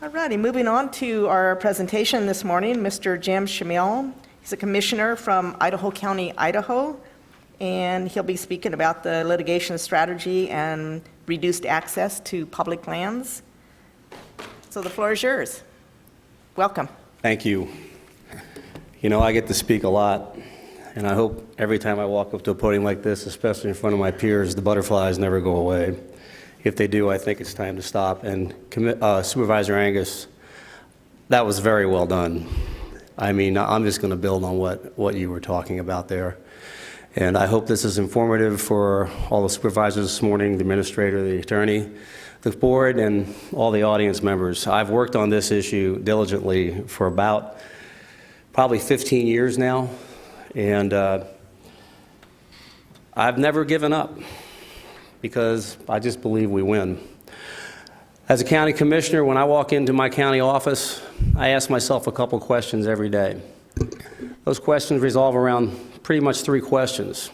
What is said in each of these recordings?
All righty, moving on to our presentation this morning, Mr. Jim Chmelik. He's a commissioner from Idaho County, Idaho, and he'll be speaking about the litigation strategy and reduced access to public lands. So the floor is yours. Welcome. Thank you. You know, I get to speak a lot, and I hope every time I walk up to a podium like this, especially in front of my peers, the butterflies never go away. If they do, I think it's time to stop. And Supervisor Angus, that was very well done. I mean, I'm just going to build on what you were talking about there. And I hope this is informative for all the supervisors this morning, the administrator, the attorney, the board, and all the audience members. I've worked on this issue diligently for about probably 15 years now, and I've never given up because I just believe we win. As a county commissioner, when I walk into my county office, I ask myself a couple questions every day. Those questions revolve around pretty much three questions.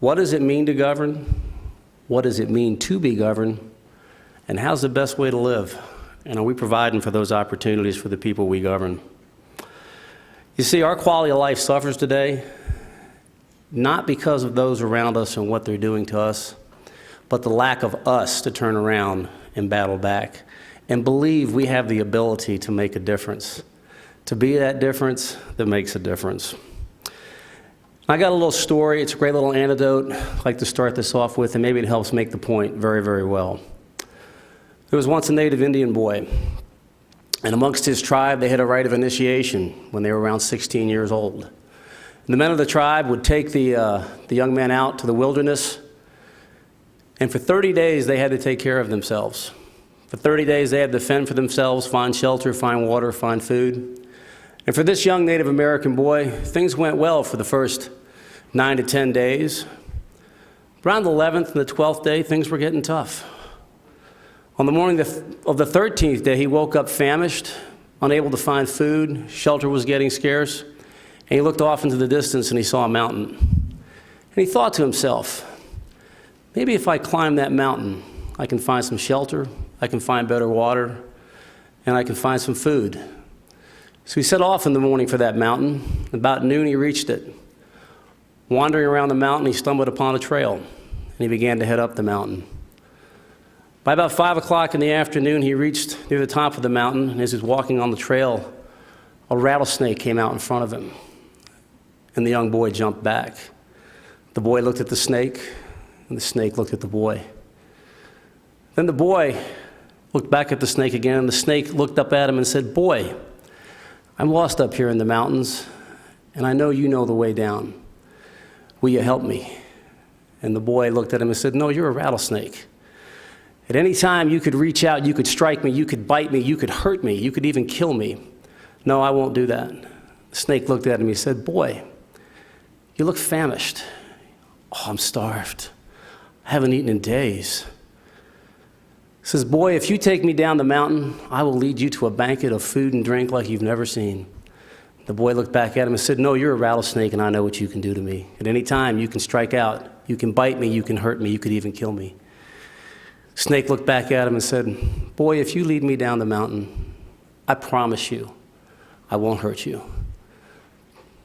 What does it mean to govern? What does it mean to be governed? And how's the best way to live? And are we providing for those opportunities for the people we govern? You see, our quality of life suffers today, not because of those around us and what they're doing to us, but the lack of us to turn around and battle back and believe we have the ability to make a difference, to be that difference that makes a difference. I got a little story. It's a great little anecdote I'd like to start this off with, and maybe it helps make the point very, very well. There was once a native Indian boy, and amongst his tribe, they had a rite of initiation when they were around 16 years old. And the men of the tribe would take the young man out to the wilderness, and for 30 days, they had to take care of themselves. For 30 days, they had to fend for themselves, find shelter, find water, find food. And for this young Native American boy, things went well for the first 9 to 10 days. Around the 11th and the 12th day, things were getting tough. On the morning of the 13th day, he woke up famished, unable to find food, shelter was getting scarce, and he looked off into the distance and he saw a mountain. And he thought to himself, maybe if I climb that mountain, I can find some shelter, I can find better water, and I can find some food. So he set off in the morning for that mountain. About noon, he reached it. Wandering around the mountain, he stumbled upon a trail, and he began to head up the mountain. By about 5 o'clock in the afternoon, he reached near the top of the mountain, and as he was walking on the trail, a rattlesnake came out in front of him, and the young boy jumped back. The boy looked at the snake, and the snake looked at the boy. Then the boy looked back at the snake again, and the snake looked up at him and said, "Boy, I'm lost up here in the mountains, and I know you know the way down. Will you help me?" And the boy looked at him and said, "No, you're a rattlesnake. At any time you could reach out, you could strike me, you could bite me, you could hurt me, you could even kill me. No, I won't do that." The snake looked at him and he said, "Boy, you look famished." "Oh, I'm starved. I haven't eaten in days." He says, "Boy, if you take me down the mountain, I will lead you to a banquet of food and drink like you've never seen." The boy looked back at him and said, "No, you're a rattlesnake, and I know what you can do to me. At any time, you can strike out. You can bite me, you can hurt me, you could even kill me." Snake looked back at him and said, "Boy, if you lead me down the mountain, I promise you, I won't hurt you."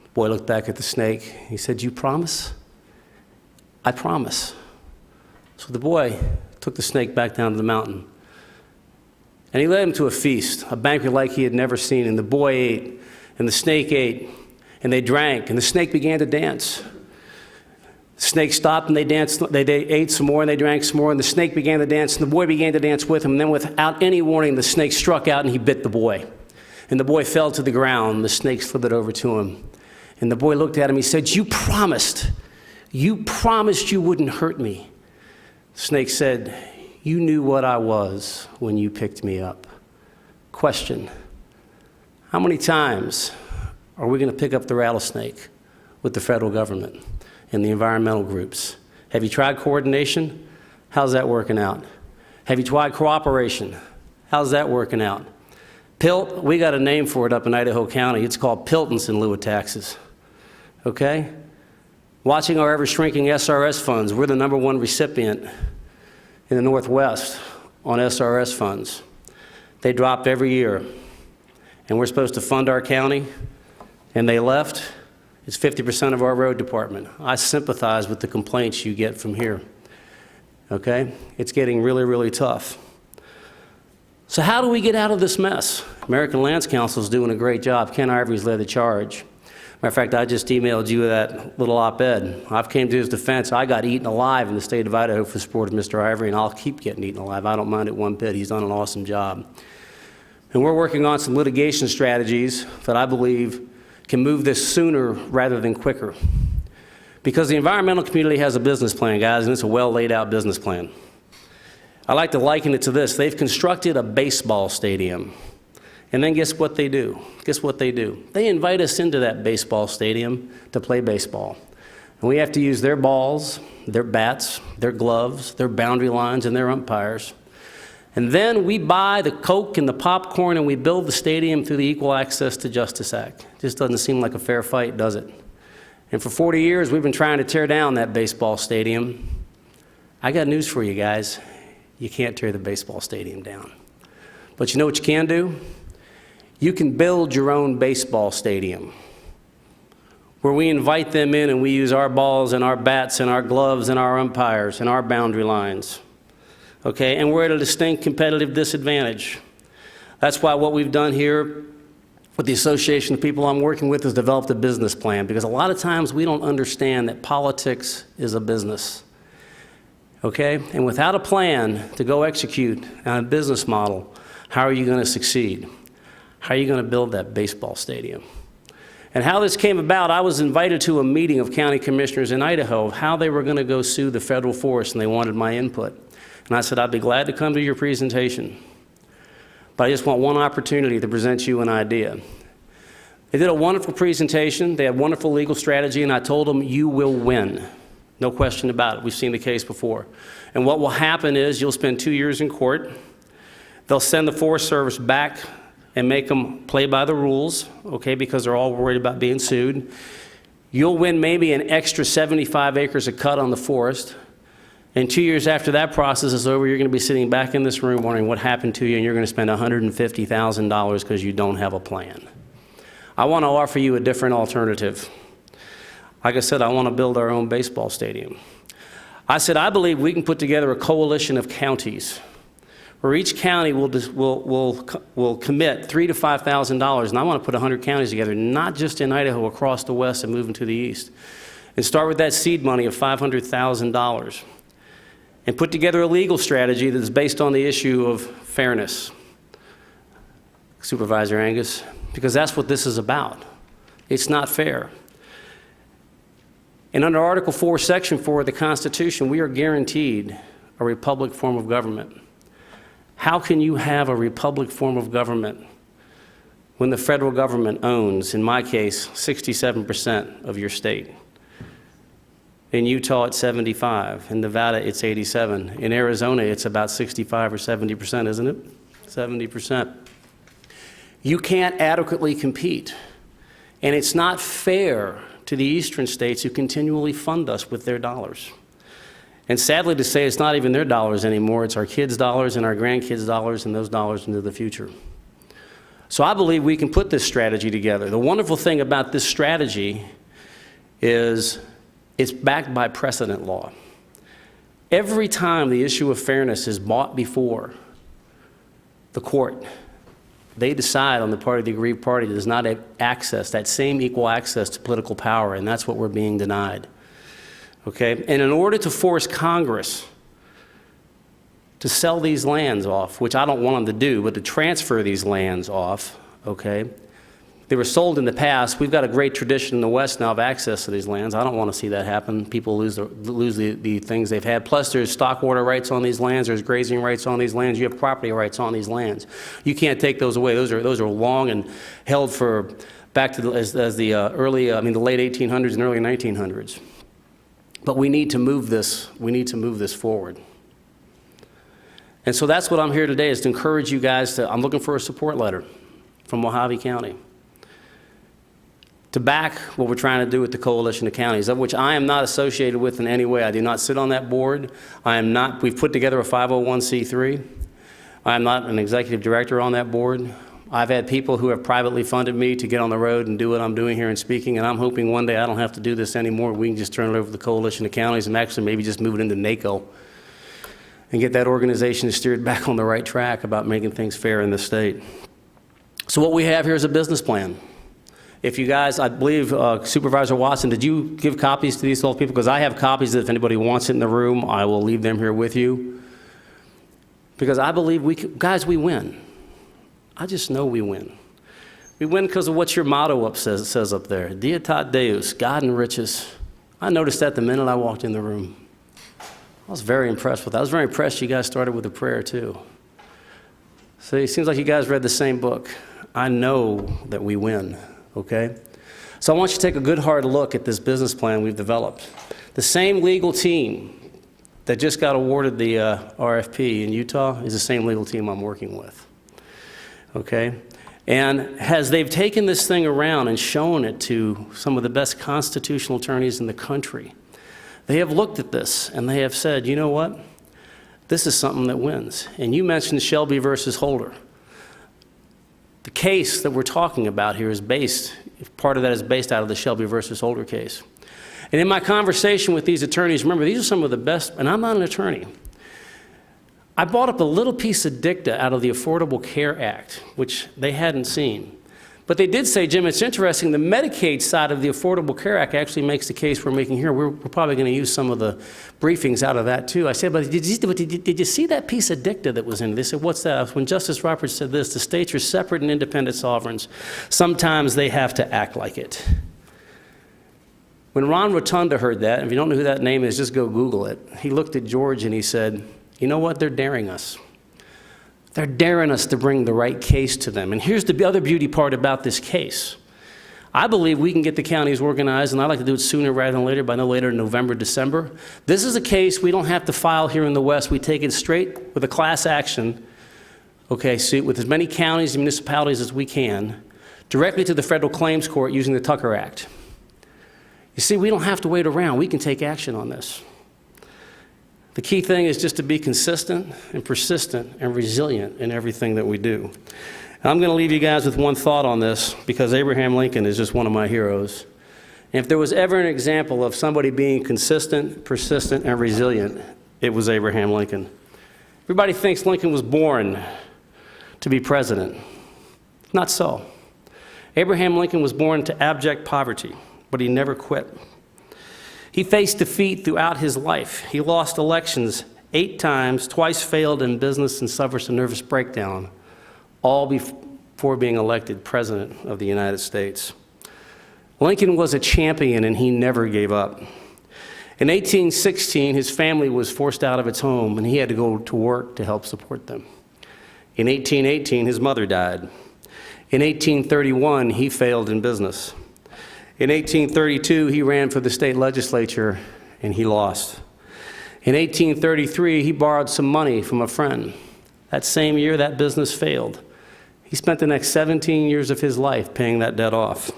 The boy looked back at the snake. He said, "You promise?" "I promise." So the boy took the snake back down to the mountain, and he led him to a feast, a banquet like he had never seen. And the boy ate, and the snake ate, and they drank, and the snake began to dance. The snake stopped, and they danced. They ate some more, and they drank some more, and the snake began to dance, and the boy began to dance with him. And then without any warning, the snake struck out, and he bit the boy. And the boy fell to the ground. The snake slithered over to him. And the boy looked at him. He said, you promised you wouldn't hurt me." The snake said, "You knew what I was when you picked me up." Question: how many times are we going to pick up the rattlesnake with the federal government and the environmental groups? Have you tried coordination? How's that working out? Have you tried cooperation? How's that working out? Pilt, we got a name for it up in Idaho County. It's called piltance in lieu of taxes. Okay? Watching our ever-shrinking SRS funds, we're the #1 recipient in the Northwest on SRS funds. They dropped every year. And we're supposed to fund our county, and they left. It's 50% of our road department. I sympathize with the complaints you get from here. Okay? It's getting really, really tough. So how do we get out of this mess? American Lands Council is doing a great job. Ken Ivory's led the charge. Matter of fact, I just emailed you that little op-ed. I've came to his defense. I got eaten alive in the state of Idaho for the support of Mr. Ivory, and I'll keep getting eaten alive. I don't mind it one bit. He's done an awesome job. And we're working on some litigation strategies that I believe can move this sooner rather than quicker. Because the environmental community has a business plan, guys, and it's a well laid out business plan. I like to liken it to this. They've constructed a baseball stadium. And then guess what they do? Guess what they do? They invite us into that baseball stadium to play baseball. And we have to use their balls, their bats, their gloves, their boundary lines, and their umpires. And then we buy the Coke and the popcorn and we build the stadium through the Equal Access to Justice Act. Just doesn't seem like a fair fight, does it? And for 40 years, we've been trying to tear down that baseball stadium. I got news for you guys. You can't tear the baseball stadium down. But you know what you can do? You can build your own baseball stadium where we invite them in and we use our balls and our bats and our gloves and our umpires and our boundary lines. Okay, and we're at a distinct competitive disadvantage. That's why what we've done here with the association of people I'm working with is developed a business plan, because a lot of times we don't understand that politics is a business. Okay, and without a plan to go execute on a business model, how are you going to succeed? How are you going to build that baseball stadium? And how this came about, I was invited to a meeting of county commissioners in Idaho of how they were going to go sue the federal forest, and they wanted my input. And I said, I'd be glad to come to your presentation, but I just want one opportunity to present you an idea. They did a wonderful presentation. They had wonderful legal strategy, and I told them, you will win. No question about it. We've seen the case before. And what will happen is you'll spend 2 years in court. They'll send the Forest Service back and make them play by the rules, okay, because they're all worried about being sued. You'll win maybe an extra 75 acres of cut on the forest. And 2 years after that process is over, you're going to be sitting back in this room wondering what happened to you, and you're going to spend $150,000 because you don't have a plan. I want to offer you a different alternative. Like I said, I want to build our own baseball stadium. I said, I believe we can put together a coalition of counties where each county will commit $3,000 to $5,000, and I want to put 100 counties together, not just in Idaho, across the west and moving to the east, and start with that seed money of $500,000. And put together a legal strategy that is based on the issue of fairness, Supervisor Angus, because that's what this is about. It's not fair. And under Article 4, Section 4 of the Constitution, we are guaranteed a republic form of government. How can you have a republic form of government when the federal government owns, in my case, 67% of your state? In Utah, it's 75. In Nevada, it's 87. In Arizona, it's about 65 or 70%, isn't it? 70%. You can't adequately compete. And it's not fair to the eastern states who continually fund us with their dollars. And sadly to say, it's not even their dollars anymore. It's our kids' dollars and our grandkids' dollars and those dollars into the future. So I believe we can put this strategy together. The wonderful thing about this strategy is it's backed by precedent law. Every time the issue of fairness is brought before the court, they decide on the part of the aggrieved party that does not have access, that same equal access to political power, and that's what we're being denied. Okay? And in order to force Congress to sell these lands off, which I don't want them to do, but to transfer these lands off, okay? They were sold in the past. We've got a great tradition in the West now of access to these lands. I don't want to see that happen. People lose the things they've had. Plus, there's stock water rights on these lands. There's grazing rights on these lands. You have property rights on these lands. You can't take those away. Those are long and held for back to the late 1800s and early 1900s. But we need to move this. We need to move this forward. And so that's what I'm here today, is to encourage you guys to. I'm looking for a support letter from Mohave County to back what we're trying to do with the coalition of counties, of which I am not associated with in any way. I do not sit on that board. I am not. We've put together a 501c3. I'm not an executive director on that board. I've had people who have privately funded me to get on the road and do what I'm doing here and speaking, and I'm hoping one day I don't have to do this anymore. We can just turn it over to the coalition of counties and actually maybe just move it into NACO and get that organization steered back on the right track about making things fair in the state. So what we have here is a business plan. If you guys, I believe Supervisor Watson, did you give copies to these people? Because I have copies that if anybody wants it in the room, I will leave them here with you. Because I believe guys, we win. I just know we win. We win because of what your motto says up there, Dietat Deus, God enriches. I noticed that the minute I walked in the room. I was very impressed with that. I was very impressed you guys started with a prayer too. So it seems like you guys read the same book. I know that we win, okay? So I want you to take a good hard look at this business plan we've developed. The same legal team that just got awarded the RFP in Utah is the same legal team I'm working with. Okay? And as they've taken this thing around and shown it to some of the best constitutional attorneys in the country, they have looked at this and they have said, you know what? This is something that wins. And you mentioned Shelby versus Holder. The case that we're talking about here is part of that is based out of the Shelby versus Holder case. And in my conversation with these attorneys, remember, these are some of the best, and I'm not an attorney. I brought up a little piece of dicta out of the Affordable Care Act, which they hadn't seen. But they did say, Jim, it's interesting, the Medicaid side of the Affordable Care Act actually makes the case we're making here. We're probably going to use some of the briefings out of that too. I said, but did you see that piece of dicta that was in it? They said, what's that? When Justice Roberts said this, the states are separate and independent sovereigns. Sometimes they have to act like it. When Ron Rotunda heard that, and if you don't know who that name is, just go Google it. He looked at George and he said, you know what? They're daring us. They're daring us to bring the right case to them. And here's the other beauty part about this case. I believe we can get the counties organized, and I'd like to do it sooner rather than later, by no later than November, December. This is a case we don't have to file here in the West. We take it straight with a class action, okay, suit with as many counties and municipalities as we can, directly to the federal claims court using the Tucker Act. You see, we don't have to wait around. We can take action on this. The key thing is just to be consistent and persistent and resilient in everything that we do. And I'm going to leave you guys with one thought on this because Abraham Lincoln is just one of my heroes. And if there was ever an example of somebody being consistent, persistent, and resilient, it was Abraham Lincoln. Everybody thinks Lincoln was born to be president. Not so. Abraham Lincoln was born to abject poverty, but he never quit. He faced defeat throughout his life. He lost elections 8 times, twice failed in business and suffers a nervous breakdown, all before being elected president of the United States. Lincoln was a champion and he never gave up. In 1816, his family was forced out of its home and he had to go to work to help support them. In 1818, his mother died. In 1831, he failed in business. In 1832, he ran for the state legislature, and he lost. In 1833, he borrowed some money from a friend. That same year, that business failed. He spent the next 17 years of his life paying that debt off.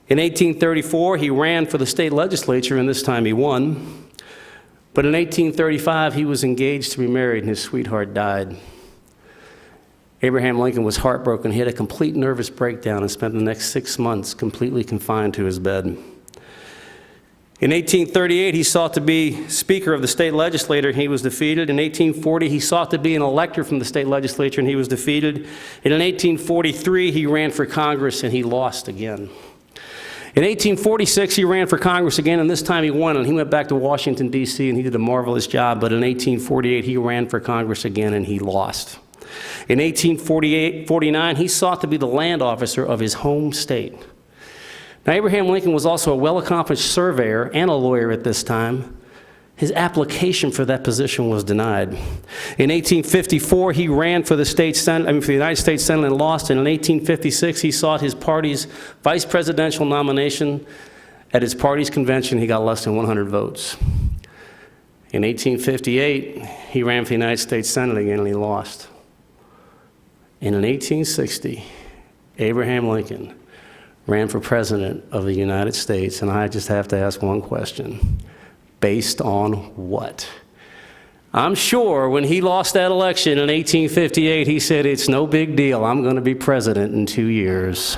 In 1834, he ran for the state legislature, and this time he won. But in 1835, he was engaged to be married, and his sweetheart died. Abraham Lincoln was heartbroken. He had a complete nervous breakdown and spent the next 6 months completely confined to his bed. In 1838, he sought to be Speaker of the state legislature, and he was defeated. In 1840, he sought to be an elector from the state legislature, and he was defeated. And in 1843, he ran for Congress, and he lost again. In 1846, he ran for Congress again, and this time he won, and he went back to Washington, D.C., and he did a marvelous job. But in 1848, he ran for Congress again, and he lost. In 1849, he sought to be the land officer of his home state. Now, Abraham Lincoln was also a well-accomplished surveyor and a lawyer at this time. His application for that position was denied. In 1854, he ran for the United States Senate and lost. And in 1856, he sought his party's vice presidential nomination. At his party's convention, he got less than 100 votes. In 1858, he ran for the United States Senate again, and he lost. And in 1860, Abraham Lincoln ran for president of the United States, and I just have to ask one question. Based on what? I'm sure when he lost that election in 1858, he said, "It's no big deal. I'm going to be president in 2 years."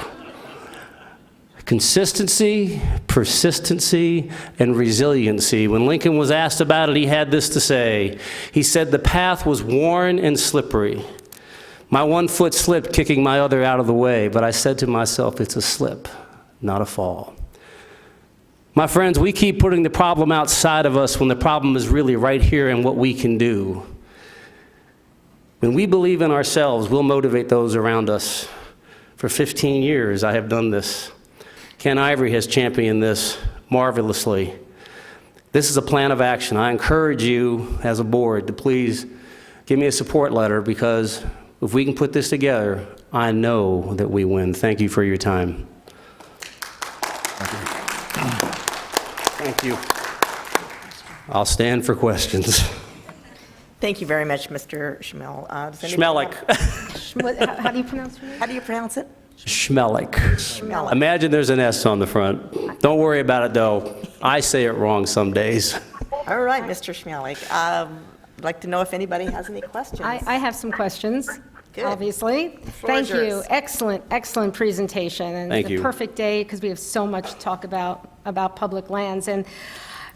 Consistency, persistency, and resiliency. When Lincoln was asked about it, he had this to say. He said, "The path was worn and slippery. My one foot slipped, kicking my other out of the way, but I said to myself, it's a slip, not a fall." My friends, we keep putting the problem outside of us when the problem is really right here and what we can do. When we believe in ourselves, we'll motivate those around us. For 15 years, I have done this. Ken Ivory has championed this marvelously. This is a plan of action. I encourage you as a board to please give me a support letter, because if we can put this together, I know that we win. Thank you for your time. Thank you. I'll stand for questions. Thank you very much, Mr. Chmelik. Chmelik. How do you pronounce your name? How do you pronounce it? Chmelik. Chmelik. Imagine there's an S on the front. Don't worry about it, though. I say it wrong some days. All right, Mr. Chmelik. I'd like to know if anybody has any questions. I have some questions, Good. obviously. floor is Thank you. yours. Excellent presentation. And Thank it's you. a perfect day because we have so much to talk about public lands. And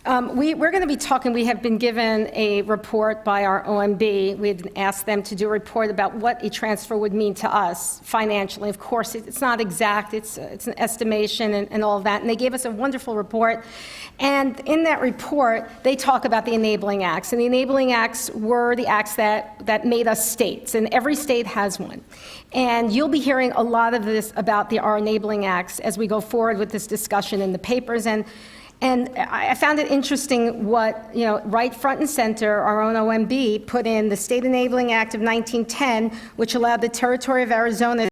we're going to be talking, we have been given a report by our OMB. We had asked them to do a report about what a transfer would mean to us financially. Of course, it's not exact, it's an estimation and all of that. And they gave us a wonderful report. And in that report, they talk about the enabling acts. And the enabling acts were the acts that made us states. And every state has one. And you'll be hearing a lot of this about our enabling acts as we go forward with this discussion in the papers. And I found it interesting what, right front and center, our own OMB put in the State Enabling Act of 1910, which allowed the territory of Arizona